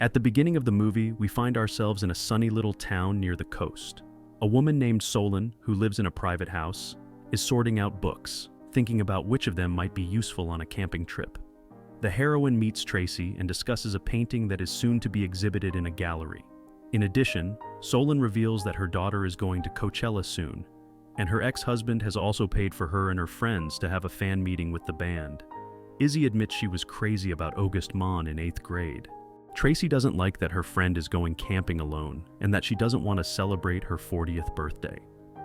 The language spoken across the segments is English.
At the beginning of the movie, we find ourselves in a sunny little town near the coast. A woman named Solon, who lives in a private house, is sorting out books, thinking about which of them might be useful on a camping trip. The heroine meets Tracy and discusses a painting that is soon to be exhibited in a gallery. In addition, Solon reveals that her daughter is going to Coachella soon, and her ex-husband has also paid for her and her friends to have a fan meeting with the band. Izzy admits she was crazy about August Mon in 8th grade. Tracy doesn't like that her friend is going camping alone and that she doesn't want to celebrate her 40th birthday.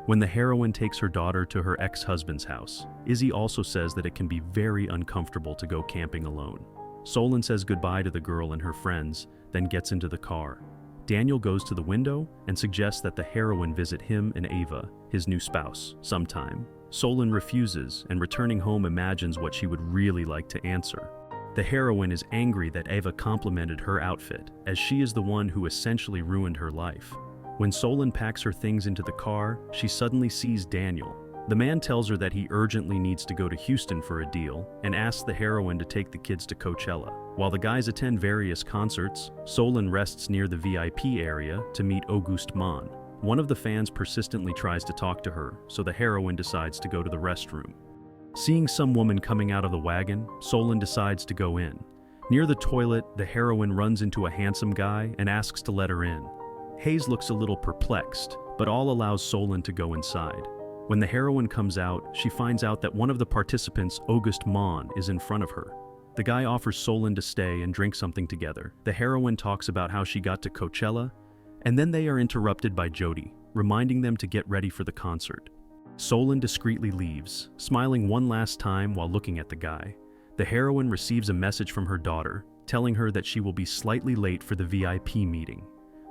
When the heroine takes her daughter to her ex-husband's house, Izzy also says that it can be very uncomfortable to go camping alone. Solon says goodbye to the girl and her friends, then gets into the car. Daniel goes to the window and suggests that the heroine visit him and Ava, his new spouse, sometime. Solon refuses and returning home imagines what she would really like to answer. The heroine is angry that Ava complimented her outfit, as she is the one who essentially ruined her life. When Solon packs her things into the car, she suddenly sees Daniel. The man tells her that he urgently needs to go to Houston for a deal and asks the heroine to take the kids to Coachella. While the guys attend various concerts, Solon rests near the VIP area to meet August Mon. One of the fans persistently tries to talk to her, so the heroine decides to go to the restroom. Seeing some woman coming out of the wagon, Solon decides to go in. Near the toilet, the heroine runs into a handsome guy and asks to let her in. Hayes looks a little perplexed, but all allows Solon to go inside. When the heroine comes out, she finds out that one of the participants, August Mon, is in front of her. The guy offers Solon to stay and drink something together. The heroine talks about how she got to Coachella, and then they are interrupted by Jody, reminding them to get ready for the concert. Solon discreetly leaves, smiling one last time while looking at the guy. The heroine receives a message from her daughter, telling her that she will be slightly late for the VIP meeting.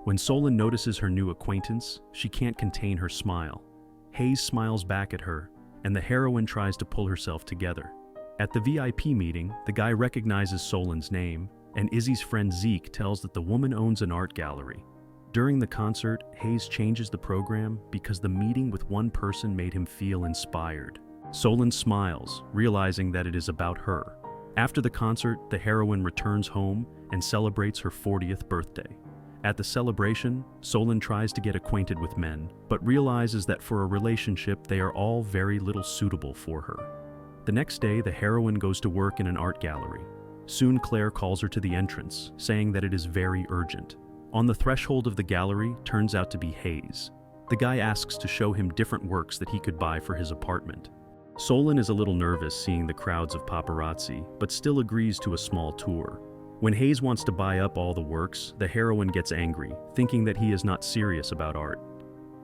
When Solon notices her new acquaintance, she can't contain her smile. Hayes smiles back at her, and the heroine tries to pull herself together. At the VIP meeting, the guy recognizes Solon's name, and Izzy's friend Zeke tells that the woman owns an art gallery. During the concert, Hayes changes the program because the meeting with one person made him feel inspired. Solon smiles, realizing that it is about her. After the concert, the heroine returns home and celebrates her 40th birthday. At the celebration, Solon tries to get acquainted with men, but realizes that for a relationship they are all very little suitable for her. The next day, the heroine goes to work in an art gallery. Soon Claire calls her to the entrance, saying that it is very urgent. On the threshold of the gallery turns out to be Hayes. The guy asks to show him different works that he could buy for his apartment. Solon is a little nervous seeing the crowds of paparazzi, but still agrees to a small tour. When Hayes wants to buy up all the works, the heroine gets angry, thinking that he is not serious about art.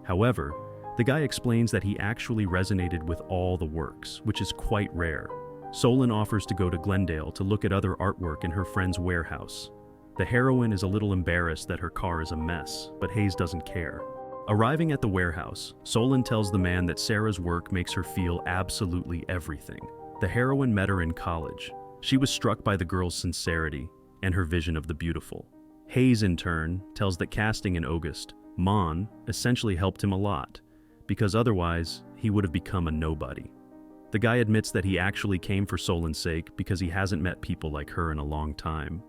However, the guy explains that he actually resonated with all the works, which is quite rare. Solon offers to go to Glendale to look at other artwork in her friend's warehouse. The heroine is a little embarrassed that her car is a mess, but Hayes doesn't care. Arriving at the warehouse, Solon tells the man that Sarah's work makes her feel absolutely everything. The heroine met her in college. She was struck by the girl's sincerity and her vision of the beautiful. Hayes, in turn, tells that casting in August Mon essentially helped him a lot, because otherwise he would have become a nobody. The guy admits that he actually came for Solon's sake because he hasn't met people like her in a long time.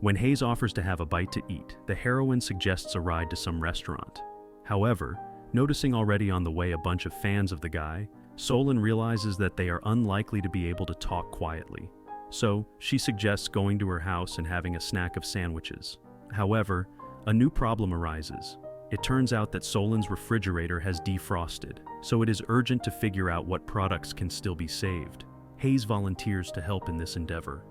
When Hayes offers to have a bite to eat, the heroine suggests a ride to some restaurant. However, noticing already on the way a bunch of fans of the guy, Solon realizes that they are unlikely to be able to talk quietly. So, she suggests going to her house and having a snack of sandwiches. However, a new problem arises. It turns out that Solon's refrigerator has defrosted, so it is urgent to figure out what products can still be saved. Hayes volunteers to help in this endeavor.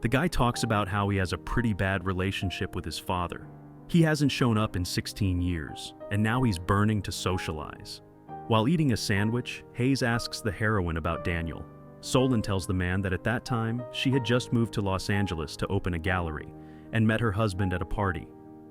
The guy talks about how he has a pretty bad relationship with his father. He hasn't shown up in 16 years, and now he's burning to socialize. While eating a sandwich, Hayes asks the heroine about Daniel. Solon tells the man that at that time, she had just moved to Los Angeles to open a gallery, and met her husband at a party.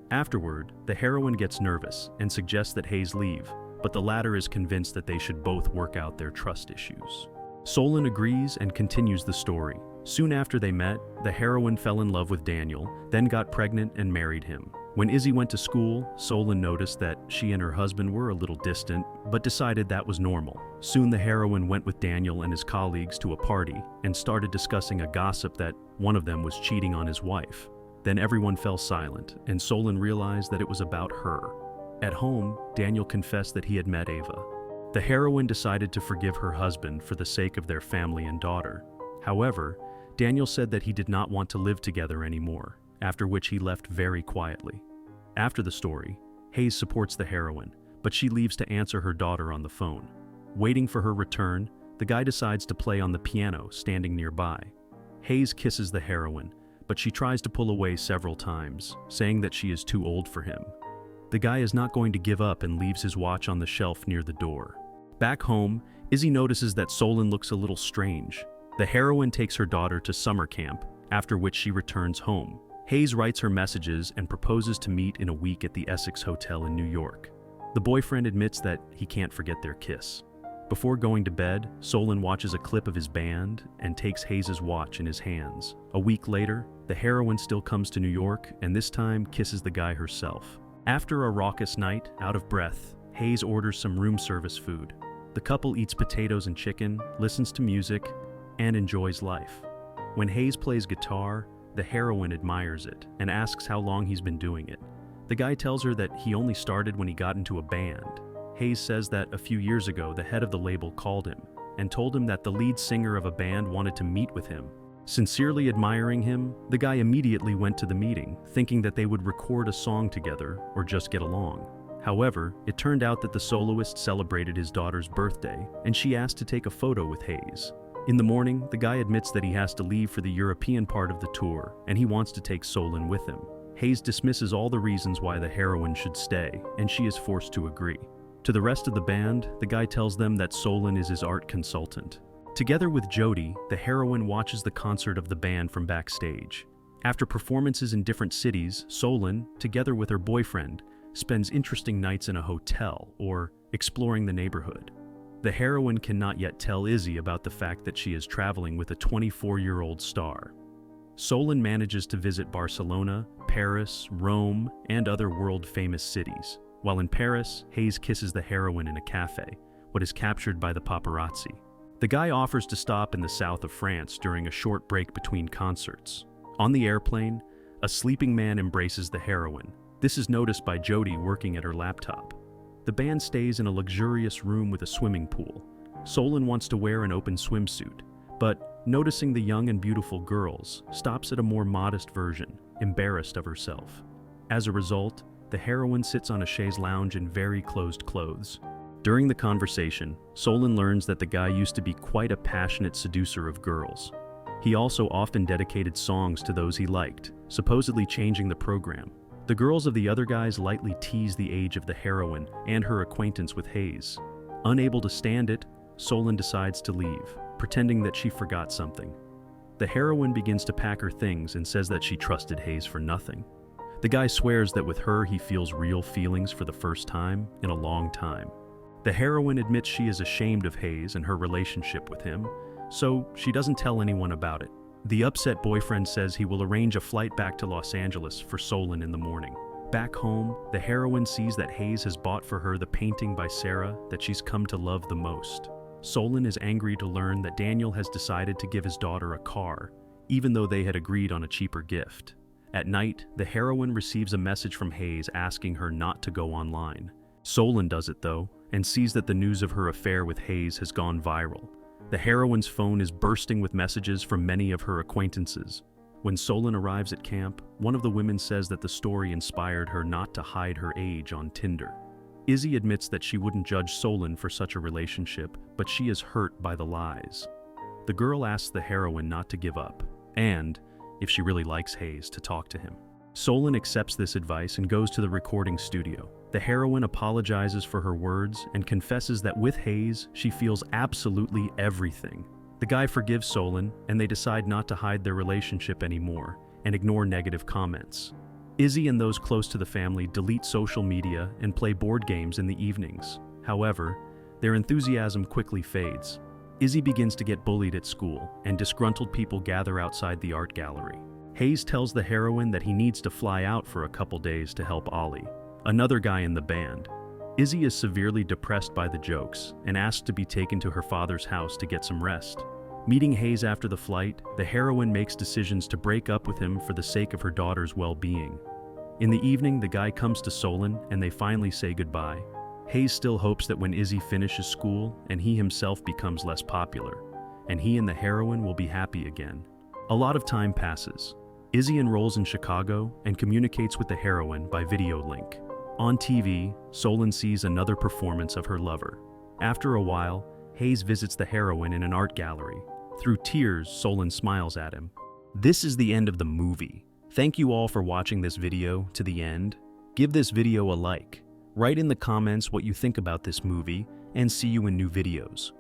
Afterward, the heroine gets nervous and suggests that Hayes leave, but the latter is convinced that they should both work out their trust issues. Solon agrees and continues the story. Soon after they met, the heroine fell in love with Daniel, then got pregnant and married him. When Izzy went to school, Solon noticed that she and her husband were a little distant, but decided that was normal. Soon the heroine went with Daniel and his colleagues to a party and started discussing a gossip that one of them was cheating on his wife. Then everyone fell silent, and Solon realized that it was about her. At home, Daniel confessed that he had met Ava. The heroine decided to forgive her husband for the sake of their family and daughter. However, Daniel said that he did not want to live together anymore, after which he left very quietly. After the story, Hayes supports the heroine, but she leaves to answer her daughter on the phone. Waiting for her return, the guy decides to play on the piano standing nearby. Hayes kisses the heroine, but she tries to pull away several times, saying that she is too old for him. The guy is not going to give up and leaves his watch on the shelf near the door. Back home, Izzy notices that Solon looks a little strange. The heroine takes her daughter to summer camp, after which she returns home. Hayes writes her messages and proposes to meet in a week at the Essex Hotel in New York. The boyfriend admits that he can't forget their kiss. Before going to bed, Solon watches a clip of his band and takes Hayes' watch in his hands. A week later, the heroine still comes to New York and this time kisses the guy herself. After a raucous night, out of breath, Hayes orders some room service food. The couple eats potatoes and chicken, listens to music, and enjoys life. When Hayes plays guitar, the heroine admires it and asks how long he's been doing it. The guy tells her that he only started when he got into a band. Hayes says that a few years ago the head of the label called him and told him that the lead singer of a band wanted to meet with him. Sincerely admiring him, the guy immediately went to the meeting, thinking that they would record a song together or just get along. However, it turned out that the soloist celebrated his daughter's birthday, and she asked to take a photo with Hayes. In the morning, the guy admits that he has to leave for the European part of the tour, and he wants to take Solon with him. Hayes dismisses all the reasons why the heroine should stay, and she is forced to agree. To the rest of the band, the guy tells them that Solon is his art consultant. Together with Jody, the heroine watches the concert of the band from backstage. After performances in different cities, Solon, together with her boyfriend, spends interesting nights in a hotel or exploring the neighborhood. The heroine cannot yet tell Izzy about the fact that she is traveling with a 24-year-old star. Solon manages to visit Barcelona, Paris, Rome, and other world-famous cities. While in Paris, Hayes kisses the heroine in a cafe, but is captured by the paparazzi. The guy offers to stop in the south of France during a short break between concerts. On the airplane, a sleeping man embraces the heroine. This is noticed by Jody working at her laptop. The band stays in a luxurious room with a swimming pool. Solon wants to wear an open swimsuit, but noticing the young and beautiful girls, stops at a more modest version, embarrassed of herself. As a result, the heroine sits on a chaise lounge in very closed clothes. During the conversation, Solon learns that the guy used to be quite a passionate seducer of girls. He also often dedicated songs to those he liked, supposedly changing the program. The girls of the other guys lightly tease the age of the heroine and her acquaintance with Hayes. Unable to stand it, Solon decides to leave, pretending that she forgot something. The heroine begins to pack her things and says that she trusted Hayes for nothing. The guy swears that with her he feels real feelings for the first time in a long time. The heroine admits she is ashamed of Hayes and her relationship with him, so she doesn't tell anyone about it. The upset boyfriend says he will arrange a flight back to Los Angeles for Solon in the morning. Back home, the heroine sees that Hayes has bought for her the painting by Sarah that she's come to love the most. Solon is angry to learn that Daniel has decided to give his daughter a car, even though they had agreed on a cheaper gift. At night, the heroine receives a message from Hayes asking her not to go online. Solon does it though, and sees that the news of her affair with Hayes has gone viral. The heroine's phone is bursting with messages from many of her acquaintances. When Solon arrives at camp, one of the women says that the story inspired her not to hide her age on Tinder. Izzy admits that she wouldn't judge Solon for such a relationship, but she is hurt by the lies. The girl asks the heroine not to give up, and, if she really likes Hayes, to talk to him. Solon accepts this advice and goes to the recording studio. The heroine apologizes for her words and confesses that with Hayes, she feels absolutely everything. The guy forgives Solon, and they decide not to hide their relationship anymore and ignore negative comments. Izzy and those close to the family delete social media and play board games in the evenings. However, their enthusiasm quickly fades. Izzy begins to get bullied at school, and disgruntled people gather outside the art gallery. Hayes tells the heroine that he needs to fly out for a couple days to help Ollie, another guy in the band. Izzy is severely depressed by the jokes and asks to be taken to her father's house to get some rest. Meeting Hayes after the flight, the heroine makes decisions to break up with him for the sake of her daughter's well-being. In the evening, the guy comes to Solon and they finally say goodbye. Hayes still hopes that when Izzy finishes school and he himself becomes less popular, and he and the heroine will be happy again. A lot of time passes. Izzy enrolls in Chicago and communicates with the heroine by video link. On TV, Solon sees another performance of her lover. After a while, Hayes visits the heroine in an art gallery. Through tears, Solon smiles at him. This is the end of the movie. Thank you all for watching this video to the end. Give this video a like. Write in the comments what you think about this movie, and see you in new videos.